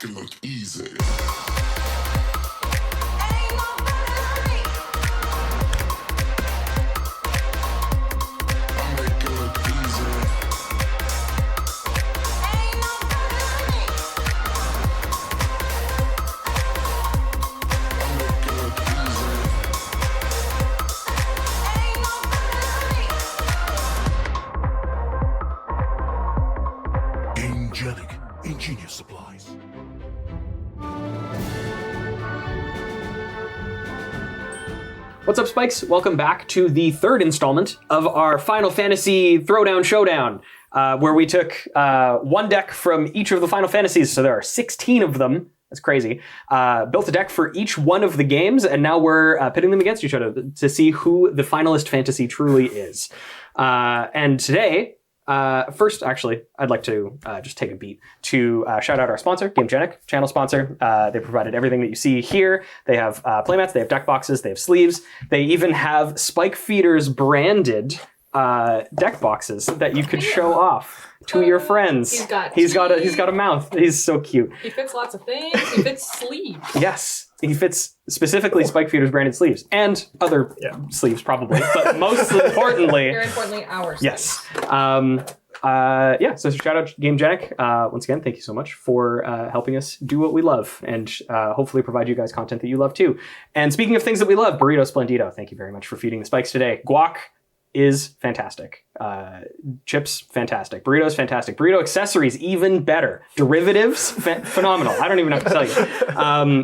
make it look easy. Ingenious supplies. What's up, Spikes? Welcome back to the third installment of our Final Fantasy Throwdown Showdown, where we took one deck from each of the Final Fantasies, so there are 16 of them. That's crazy. Built a deck for each one of the games, and now we're pitting them against each other to see who the finalist fantasy truly is. And today, first, actually, I'd like to just take a beat to shout out our sponsor, GameGenic, channel sponsor. They provided everything that you see here. They have playmats, they have deck boxes, they have sleeves. They even have Spike Feeders branded deck boxes that you could show off to your friends. He's got a mouth. He's so cute. He fits lots of things. He fits sleeves. Yes. He fits specifically Spike Feeders branded sleeves and other sleeves probably, but most importantly, very importantly, our sleeves. Yes. So shout out GameGenic. Once again, thank you so much for helping us do what we love and hopefully provide you guys content that you love too. And speaking of things that we love, Burrito Splendido, thank you very much for feeding the Spikes today. Guac is fantastic. Chips, fantastic. Burritos, fantastic. Burrito accessories, even better. Derivatives, phenomenal. I don't even have to tell you.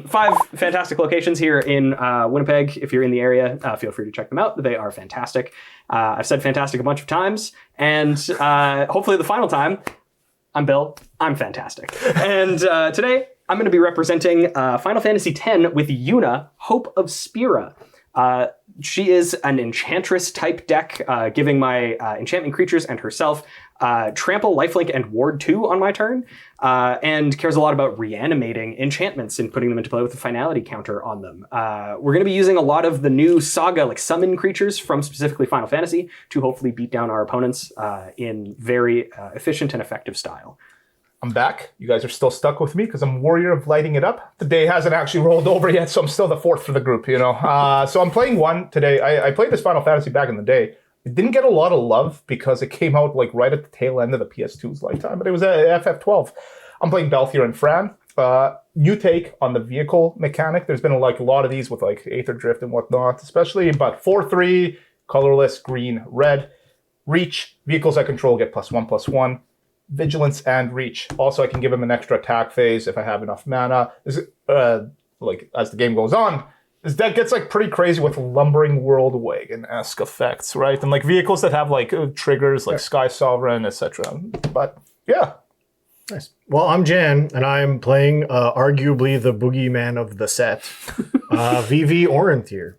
5 fantastic locations here in Winnipeg. If you're in the area, feel free to check them out. They are fantastic. I've said fantastic a bunch of times, and hopefully the final time, I'm Bill. I'm fantastic. And today, I'm going to be representing Final Fantasy X with Yuna, Hope of Spira. She is an enchantress type deck, giving my enchantment creatures and herself trample, lifelink, and ward 2 on my turn, and cares a lot about reanimating enchantments and putting them into play with a finality counter on them. We're going to be using a lot of the new saga, like summon creatures from specifically Final Fantasy to hopefully beat down our opponents in very efficient and effective style. I'm back. You guys are still stuck with me because I'm Warrior of Lighting It Up. The day hasn't actually rolled over yet, so I'm still the 4th for the group, you know. So I'm playing one today. I played this Final Fantasy back in the day. It didn't get a lot of love because it came out like right at the tail end of the PS2's lifetime, but it was at FF12. I'm playing Balthier and Fran. New take on the vehicle mechanic. There's been like a lot of these with like Aether Drift and whatnot, especially about 4/3, colorless, green, red. Reach, vehicles I control get +1/+1. Vigilance and reach. Also, I can give him an extra attack phase if I have enough mana. Like as the game goes on, this deck gets like pretty crazy with lumbering world wagon-esque effects, right? And like vehicles that have like triggers like Sky Sovereign, etc. But yeah. Nice. Well, I'm Jan, and I'm playing arguably the boogeyman of the set, Vivi Orenthier.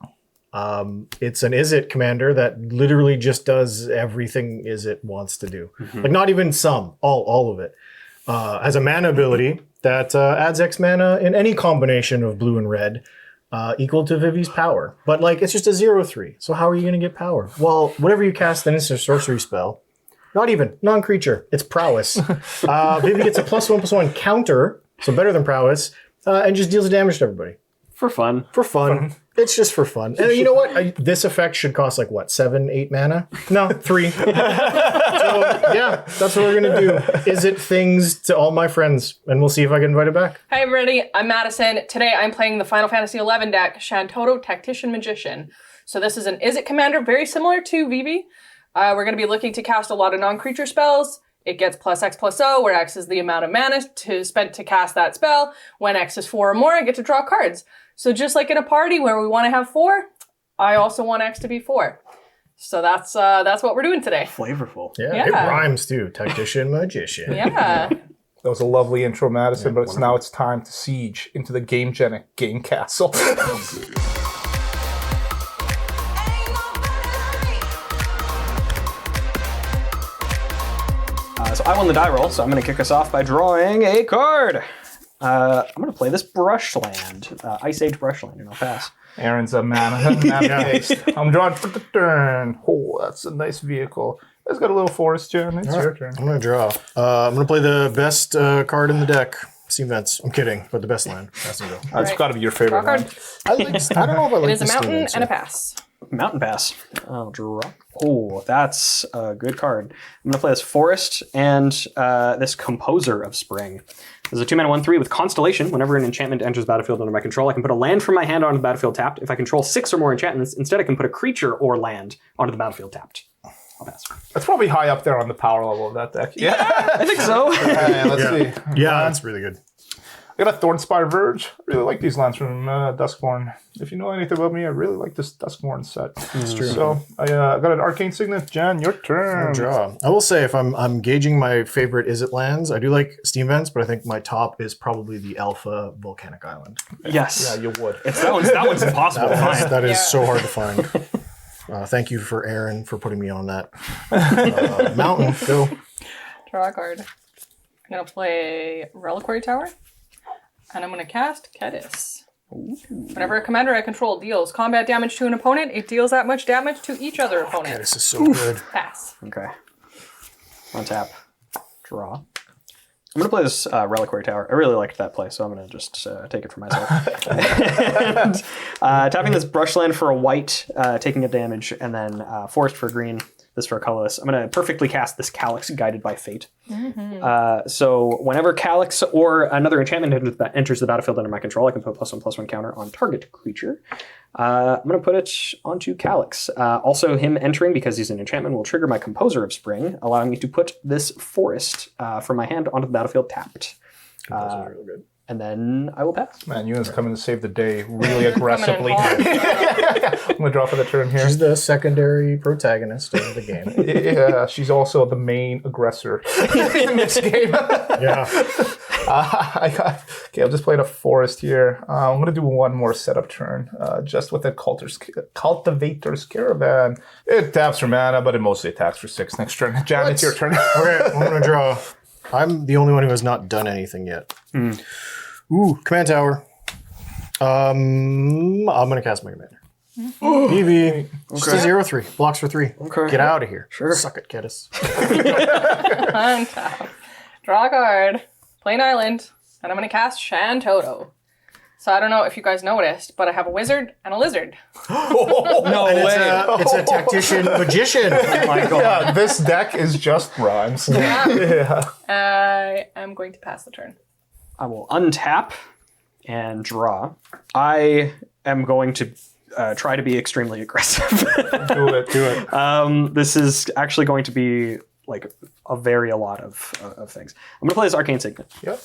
It's an Izzet commander that literally just does everything Izzet wants to do. Mm-hmm. Like not even some, all of it. Has a mana ability that adds X mana in any combination of blue and red, equal to Vivi's power. But like it's just a 0/3. So how are you going to get power? Well, whenever you cast an instant sorcery spell, not even non-creature, it's prowess. Vivi gets a +1/+1 counter, so better than prowess, and just deals damage to everybody. For fun. It's just for fun. And you know what? This effect should cost like, what, 7, 8 mana? No, 3. So, yeah, that's what we're going to do. Is it things to all my friends? And we'll see if I can invite it back. Hi, everybody. I'm Madison. Today, I'm playing the Final Fantasy XI deck, Shantotto, Tactician Magician. So this is an Izzet commander, very similar to Vivi. We're going to be looking to cast a lot of non-creature spells. It gets +X/+O, where X is the amount of mana spent to cast that spell. When X is 4 or more, I get to draw cards. So just like in a party where we want to have 4, I also want X to be 4. So that's what we're doing today. Flavorful. Yeah. It rhymes too. Tactician Magician. Yeah. That was a lovely intro, Madison, but now it's time to siege into the GameGenic game castle. So I won the die roll, so I'm going to kick us off by drawing a card. I'm going to play this Brushland, Ice Age Brushland, and I'll pass. Aaron's a mana taste. I'm drawing for the turn. Oh, that's a nice vehicle. It's got a little forest, Jen. It's your turn. I'm going to draw. I'm going to play the best card in the deck, Steam Vents. I'm kidding, but the best land has to go. That's Right. got to be your favorite Draw card. one. I don't know if I like It is a the Steam mountain Vents, and a yeah. pass. Mountain Pass. I'll draw. Oh, that's a good card. I'm going to play this Forest and this Composer of Spring. There's a 2-mana 1/3 with Constellation. Whenever an enchantment enters the battlefield under my control, I can put a land from my hand onto the battlefield tapped. If I control 6 or more enchantments, instead I can put a creature or land onto the battlefield tapped. I'll pass. That's probably high up there on the power level of that deck. Yeah. I think so. Let's see. Yeah, that's really good. I got a Thornspire Verge. I really like these lands from Duskborn. If you know anything about me, I really like this Duskborn set. That's true. So I got an Arcane Signet. Jan, your turn. Draw. I will say, if I'm gauging my favorite Is It lands, I do like Steam Vents, but I think my top is probably the Alpha Volcanic Island. Yes. Yeah, you would. That one's impossible to find. That is Yeah. so hard to find. Thank you for Aaron for putting me on that. Mountain, go. Draw a card. I'm going to play Reliquary Tower. And I'm going to cast Kedis. Whenever a commander I control deals combat damage to an opponent, it deals that much damage to each other opponent. This is so good. Pass. Okay. On tap. Draw. I'm going to play this Reliquary Tower. I really liked that play, so I'm going to just take it for myself. And, tapping this Brushland for a white, taking a damage, and then Forest for a green, this for a colorless. I'm going to perfectly cast this Calyx, Guided by Fate. So whenever Calyx or another enchantment enters the battlefield under my control, I can put +1/+1 counter on target creature. I'm going to put it onto Calyx. Also, him entering, because he's an enchantment, will trigger my Composer of Spring, allowing me to put this Forest from my hand onto the battlefield tapped. Really good. And then I will pass. Man, Yuna's coming to save the day really aggressively. Coming in hard. I'm going to draw for the turn here. She's the secondary protagonist of the game. Yeah, she's also the main aggressor in this game. Yeah. Okay, I'll just play the Forest here. I'm going to do one more setup turn, just with the Cultivator's Caravan. It taps for mana, but it mostly attacks for 6 next turn. Jan, it's your turn. Okay, I'm going to draw. I'm the only one who has not done anything yet. Ooh, Command Tower. I'm going to cast my commander. Vivi. Just a 0/3. Blocks for 3. Okay. Get out of here. Sure. Suck it, Kedis. On top. Draw a card. Play an island. And I'm going to cast Shantotto. So I don't know if you guys noticed, but I have a wizard and a lizard. No It's a tactician magician. Oh my god. Yeah, this deck is just rhymes. I am going to pass the turn. I will untap and draw. I am going to try to be extremely aggressive. Do it. This is actually going to be like a lot of things. I'm going to play this Arcane Signet. Yep.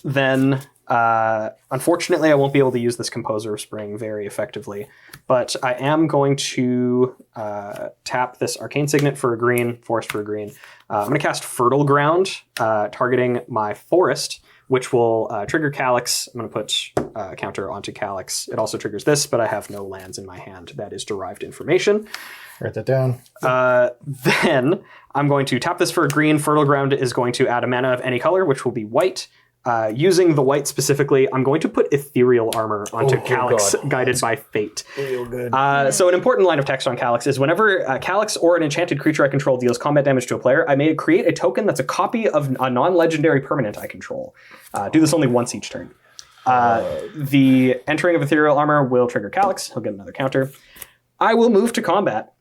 Then, unfortunately, I won't be able to use this Composer of Spring very effectively, but I am going to tap this Arcane Signet for a green, Forest for a green. I'm going to cast Fertile Ground, targeting my Forest, which will trigger Calyx. I'm going to put a counter onto Calyx. It also triggers this, but I have no lands in my hand. That is derived information. Write that down. Then I'm going to tap this for a green. Fertile Ground is going to add a mana of any color, which will be white. Using the white specifically, I'm going to put Ethereal Armor onto Calyx, Guided by Fate. Real good. So an important line of text on Calyx is whenever Calyx or an enchanted creature I control deals combat damage to a player, I may create a token that's a copy of a non-legendary permanent I control. Do this only once each turn. The entering of Ethereal Armor will trigger Calyx. He'll get another counter. I will move to combat.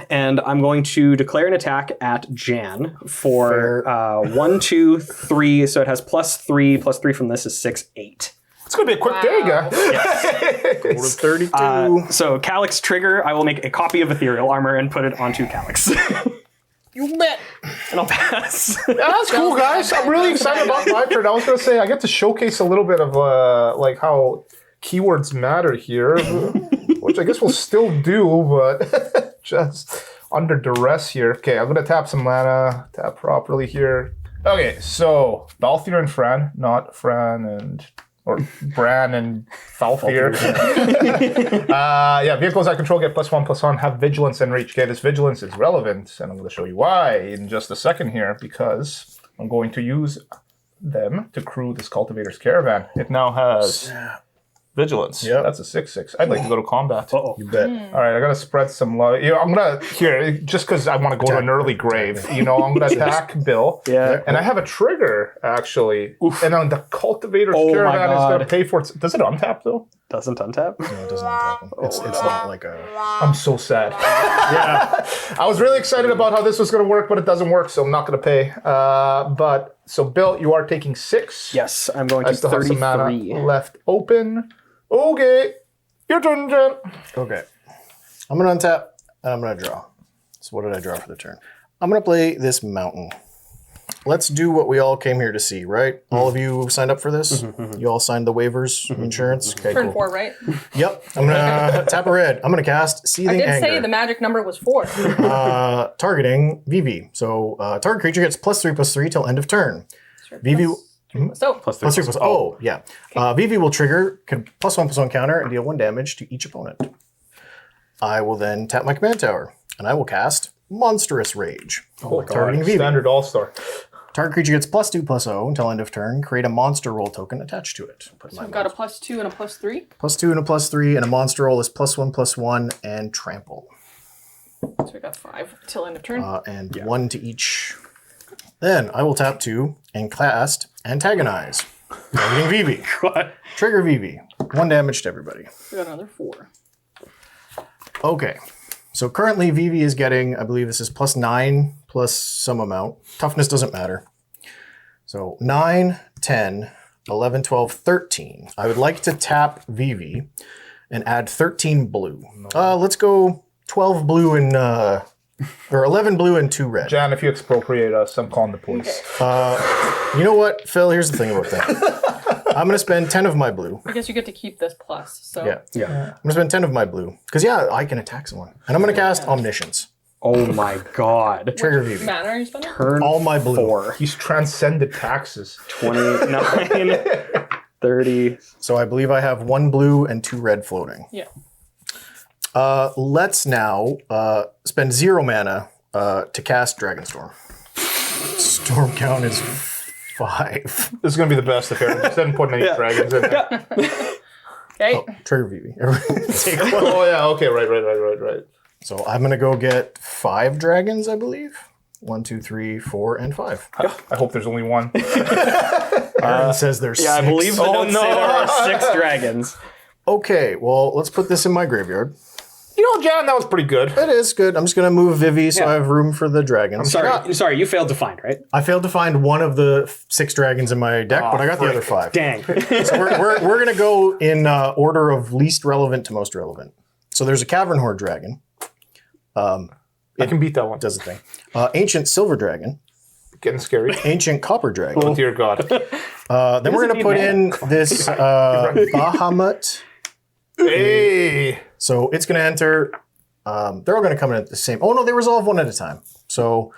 And I'm going to declare an attack at Jan for 1, 2, 3. So it has +3 from this is 6, 8. It's going to be a quick day, guys. Go to 32. So Calyx trigger, I will make a copy of Ethereal Armor and put it onto Calyx. You bet. And I'll pass. Yeah, that's cool, guys. I'm really excited about my turn. I was going to say, I get to showcase a little bit of like how keywords matter here, which I guess we'll still do, but just under duress here. Okay, I'm going to tap some mana, tap properly here. Okay, so Balthier and Fran, not Fran and... or Bran and Balthier. Yeah, vehicles I control get +1/+1, have vigilance and reach. Okay, this vigilance is relevant, and I'm going to show you why in just a second here, because I'm going to use them to crew this Cultivator's Caravan. It now has Vigilance. Yep. That's a 6/6. I'd like to go to combat. Uh-oh. You bet. All right, I gotta spread some love. I'm gonna just because I want to go to an early grave. I'm gonna attack Bill. Yeah. And I have a trigger actually, and on the Cultivator's Oh my Caravan is gonna God. pay for it. Does it untap though? Doesn't untap? No, it doesn't happen. It's not like a. I'm so sad. Yeah. I was really excited about how this was gonna work, but it doesn't work, so I'm not gonna pay. So Bill, you are taking 6. Yes, I'm going I to still have some mana 33. left open. Okay, your turn, Jen. Okay. I'm going to untap, and I'm going to draw. So what did I draw for the turn? I'm going to play this mountain. Let's do what we all came here to see, right? All of you signed up for this? You all signed the waivers, insurance? Okay, Turn cool. 4, right? Yep. I'm going to tap a red. I'm going to cast I Seething did Anger. say the magic number was 4. Targeting Vivi. So target creature gets +3/+3 till end of turn. Vivi... So, Plus Plus 3 plus oh yeah. Vivi will trigger can +1/+1 counter and deal 1 damage to each opponent. I will then tap my command tower and I will cast Monstrous Rage. Targeting Vivi. Standard All-Star. Target creature gets +2/+0 until end of turn. Create a monster roll token attached to it. Put I've got a +2 and a +3. +2 and a +3 and a monster roll is +1/+1 and trample. So we got 5 till end of turn. And 1 to each. Then I will tap 2 and cast Antagonize. Targeting Vivi. What? Trigger Vivi. 1 damage to everybody. We got another 4. Okay. So currently Vivi is getting, I believe this is +9 plus some amount. Toughness doesn't matter. So 9, 10, 11, 12, 13. I would like to tap Vivi and add 13 blue. Let's go 12 blue and, or 11 blue and 2 red. Jan, if you expropriate us, I'm calling the police. You know what, Phil? Here's the thing about that. I'm going to spend 10 of my blue. I guess you get to keep this plus. So Yeah. I'm going to spend 10 of my blue. Because, yeah, I can attack someone. And I'm going to cast Omniscience. Oh my god. Trigger Vivi. mana are you spending? Turn All my blue. 4. He's transcended taxes. 29. 30. So I believe I have 1 blue and 2 red floating. Yeah. Let's now spend 0 mana to cast Dragonstorm. Storm count is 5. This is going to be the best affair. Just didn't put any dragons in there. Okay. Trigger Vivi. Everybody take one. Oh, yeah. Okay. Right. So I'm going to go get 5 dragons, I believe. 1, 2, 3, 4, and 5. I hope there's only one. Aaron says there's 6. Yeah, I believe the Oh, notes say there are 6 dragons. Okay, well, let's put this in my graveyard. Jan, that was pretty good. It is good. I'm just going to move Vivi so Yeah. I have room for the dragons. Sorry, you failed to find, right? I failed to find one of the 6 dragons in my deck, but I got the other 5. Dang. So we're going to go in order of least relevant to most relevant. So there's a Cavern Horde dragon. I can beat that one. Does the thing. Ancient Silver Dragon. Getting scary. Ancient Copper Dragon. Oh, dear God. Then we're going to put in this Bahamut. Hey. So it's going to enter. They're all going to come in at the same. Oh no, they resolve one at a time. So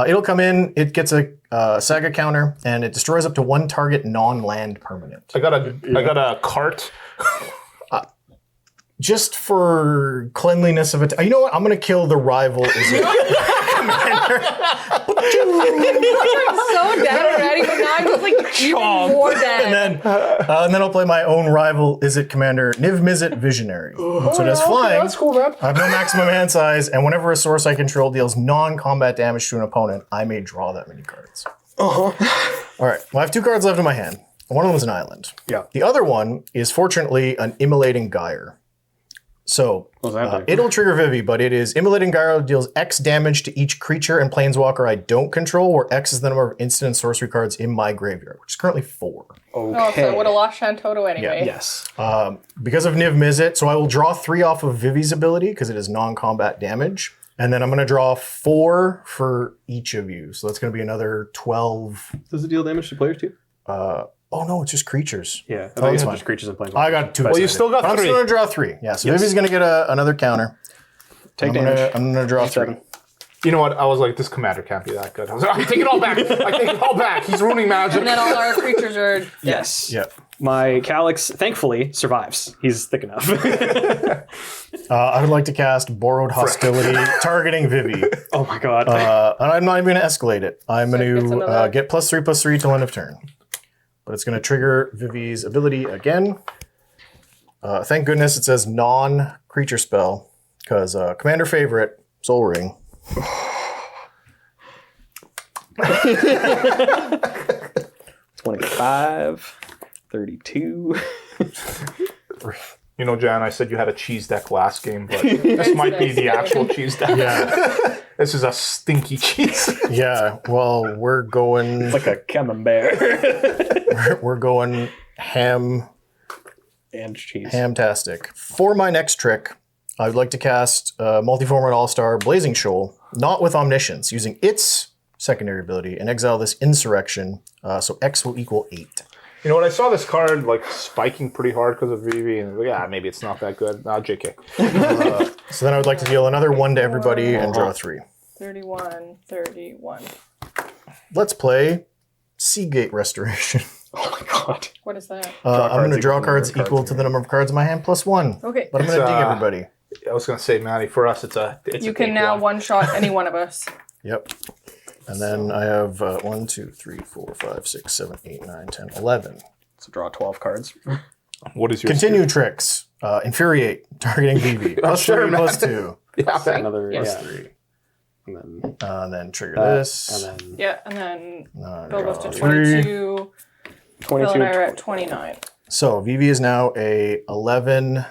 it'll come in. It gets a saga counter, and it destroys up to 1 target non-land permanent. I got a cart. Just for cleanliness of it. You know what? I'm going to kill the rival. So dead already, but now I'm just like even more dead. And then I'll play my own rival. Is it Commander Niv Mizzet Visionary? So it has flying. That's cool, man. I have no maximum hand size, and whenever a source I control deals non-combat damage to an opponent, I may draw that many cards. All right. Well, I have 2 cards left in my hand. One of them is an island. Yeah. The other one is fortunately an Immolating Gyre. So What's that do? it'll trigger Vivi, but it is Immolating Gyre deals X damage to each creature and planeswalker I don't control, where X is the number of instant and sorcery cards in my graveyard, which is currently 4. Oh, so I would have lost Shantotto anyway. Yes. Because of Niv Mizzet, so I will draw 3 off of Vivi's ability because it is non-combat damage. And then I'm going to draw 4 for each of you. So that's going to be another 12. Does it deal damage to players too? Oh no, it's just creatures. Yeah. Oh, that's fine. Just creatures and planes. I got 2. Well, you still got I'm 3. still going to draw 3. Yeah, so Vivi's going to get another counter. Take I'm damage. going to draw 3. 7. You know what? I was like, this commander can't be that good. I was like, I take it all back. He's ruining magic. And then all our creatures are dead. Yes. Yeah. My Calyx, thankfully, survives. He's thick enough. I would like to cast Borrowed Hostility, targeting Vivi. Oh my god. And I'm not even going to escalate it. I'm So it going gets to another- get +3/+3 till end of turn. But it's going to trigger Vivi's ability again. Thank goodness it says non-creature spell, because commander favorite, Soul Ring. 25, 32. You know, Jan, I said you had a cheese deck last game, but this might be the actual cheese deck. Yeah. This is a stinky cheese. Yeah, well, we're going... It's like a camembert. we're going ham... And cheese. Hamtastic. For my next trick, I would like to cast Multiformat All-Star Blazing Shoal, not with Omniscience, using its secondary ability, and exile this Insurrection, so X will equal 8. You know what? I saw this card like spiking pretty hard because of Vivi, and maybe it's not that good. JK. So then I would like to deal another 1 to everybody and draw 3. 31, 31. Let's play Seagate Restoration. Oh my god. What is that? I'm going to draw cards equal to the number of cards in my hand plus 1. Okay. But I'm going to dig everybody. I was going to say, Maddie, for us, it's You a can big now one. one-shot any one of us. Yep. And then I have 1, 2, 3, 4, 5, 6, 7, 8, 9, 10, 11. So draw 12 cards. What is your Continue tricks. Infuriate, targeting Vivi. Plus sure, 3, man. plus 2. Yeah, Another Yes. yeah. 3. And Then trigger then this. and then Yeah, and then Draw Bill goes to 3. 22. 22. Bill and I are at 29. So Vivi is now a 11,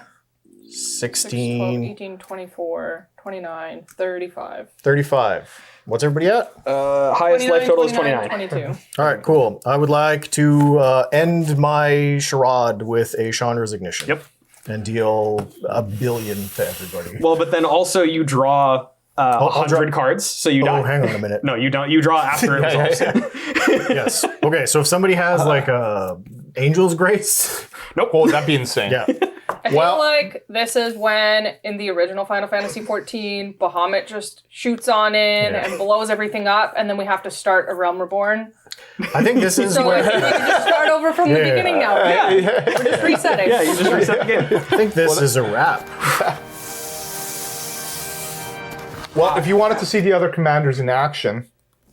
6, 12, 16, 18, 24, 29, 35. 35. What's everybody at? Highest life total is 29. 22. All right, cool. I would like to end my charade with a Chandra's Ignition. Yep. And deal 1 billion to everybody. Well, but then also you draw I'll 100 draw- cards, so you die. Oh, hang on a minute. No, you don't. You draw after it resolves. Yes. Okay, so if somebody has like a Angel's Grace. Nope. Well, that'd be insane. Yeah. I feel like this is when, in the original Final Fantasy XIV, Bahamut just shoots on in and blows everything up, and then we have to start a Realm Reborn. I think this is So where like, we can just start over from the beginning now. Yeah. We're just resetting. Yeah, you just reset the game. I think this is a wrap. Well, if you wanted to see the other commanders in action,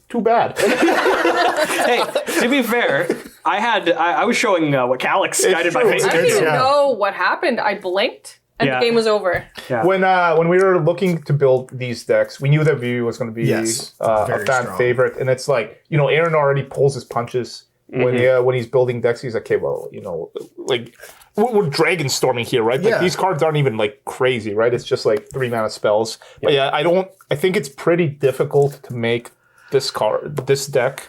too bad. Hey, to be fair, I was showing what Calyx guided by true. fate. I didn't even Yeah. know what happened. I blinked, and Yeah. the game was over. When we were looking to build these decks, we knew that Vivi was going to be Yes, a very fan strong. favorite, and it's like, you know, Aaron already pulls his punches when he's building decks. He's like, okay, well, you know, like we're dragon storming here, right? Like Yeah. these cards aren't even like crazy, right? It's just like 3 mana spells. But yeah, I think it's pretty difficult to make this deck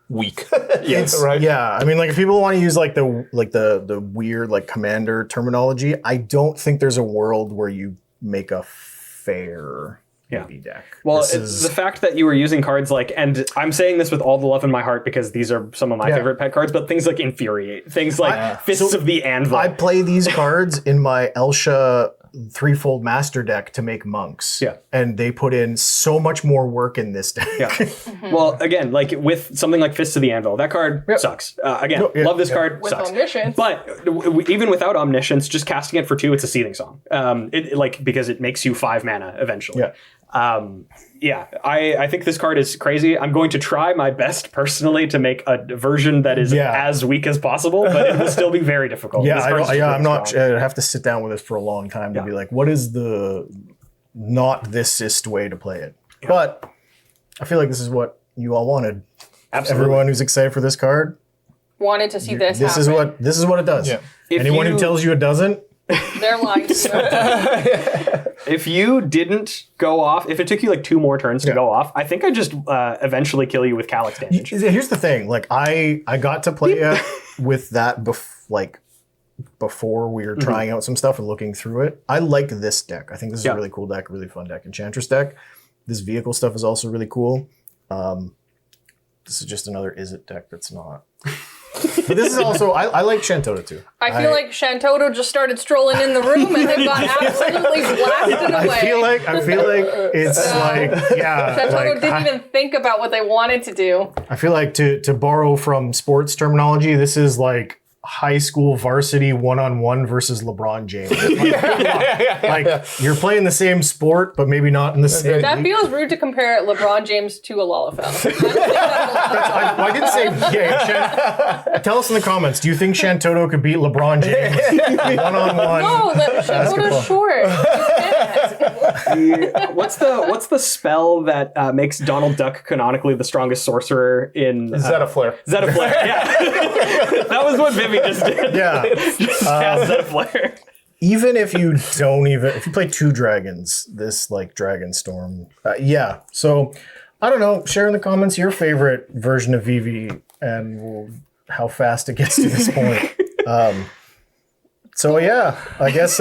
weak. It's, right? Yeah, I mean, like if people want to use like the weird like commander terminology, I don't think there's a world where you make a fair Vivi deck. Well, This it's is- the fact that you were using cards like, and I'm saying this with all the love in my heart because these are some of my favorite pet cards, but things like Infuriate, things like Fists of the Anvil. I play these cards in my Elsha threefold master deck to make monks. Yeah. And they put in so much more work in this deck. Yeah. Well, again, like with something like Fists of the Anvil, that card sucks. Again, love this card, With sucks. Omniscience. But even without Omniscience, just casting it for 2, it's a Seething Song. Because it makes you 5 mana eventually. Yeah. I think this card is crazy. I'm going to try my best personally to make a version that is as weak as possible, but it will still be very difficult. Yeah, This card's just I'm really not. strong. I have to sit down with this for a long time to be like, what is the not thisist way to play it? But I feel like this is what you all wanted. Absolutely. Everyone who's excited for this card, Wanted to see this this happen. is what it does. Yeah. Anyone who tells you it doesn't, They're lying. If you didn't go off, if it took you like 2 more turns to go off, I think I'd just eventually kill you with Calyx damage. here's the thing. Like I got to play with that before we were trying out some stuff and looking through it. I like this deck. I think this is a really cool deck, really fun deck. Enchantress deck. This vehicle stuff is also really cool. This is just another Is It deck that's not. But this is also, I like Shantotto too. I feel like Shantotto just started strolling in the room and then got absolutely blasted away. I feel like it's like, yeah. Shantotto like, didn't even think about what they wanted to do. I feel like to borrow from sports terminology, this is like high school varsity one-on-one versus LeBron James. Like you're playing the same sport, but maybe not in the same. That league. feels rude to compare LeBron James to a Lalafell. I didn't say. Yeah, tell us in the comments. Do you think Shantotto could beat LeBron James one-on-one? No, Shantotto's short. You can't. What's the spell that makes Donald Duck canonically the strongest sorcerer in Zetaflare. Zetaflare? Yeah, that was what Vivi just did. Yeah. Just cast Zetaflare. Even if you if you play 2 dragons, this like Dragon Storm, yeah. So I don't know. Share in the comments your favorite version of Vivi and how fast it gets to this point. So yeah, I guess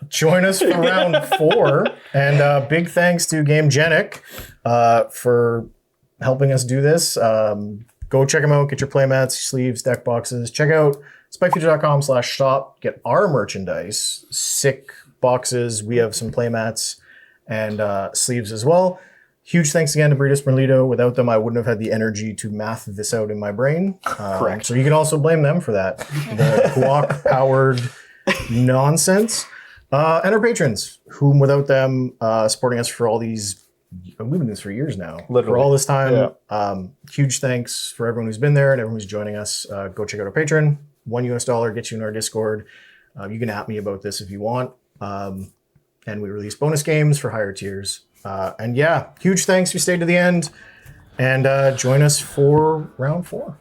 join us for round 4, and big thanks to GameGenic for helping us do this. Go check them out. Get your playmats, sleeves, deck boxes. Check out spikefuture.com/shop. Get our merchandise, sick boxes. We have some playmats and sleeves as well. Huge thanks again to Burritos Merlito. Without them, I wouldn't have had the energy to math this out in my brain. Correct. So you can also blame them for that. The guac-powered nonsense. And our patrons, whom without them supporting us for all these, we've been doing this for years now. Literally. For all this time. Yeah. Huge thanks for everyone who's been there and everyone who's joining us. Go check out our Patreon. $1 gets you in our Discord. You can at me about this if you want. And we release bonus games for higher tiers. And yeah, huge thanks if you stayed to the end. And join us for round 4.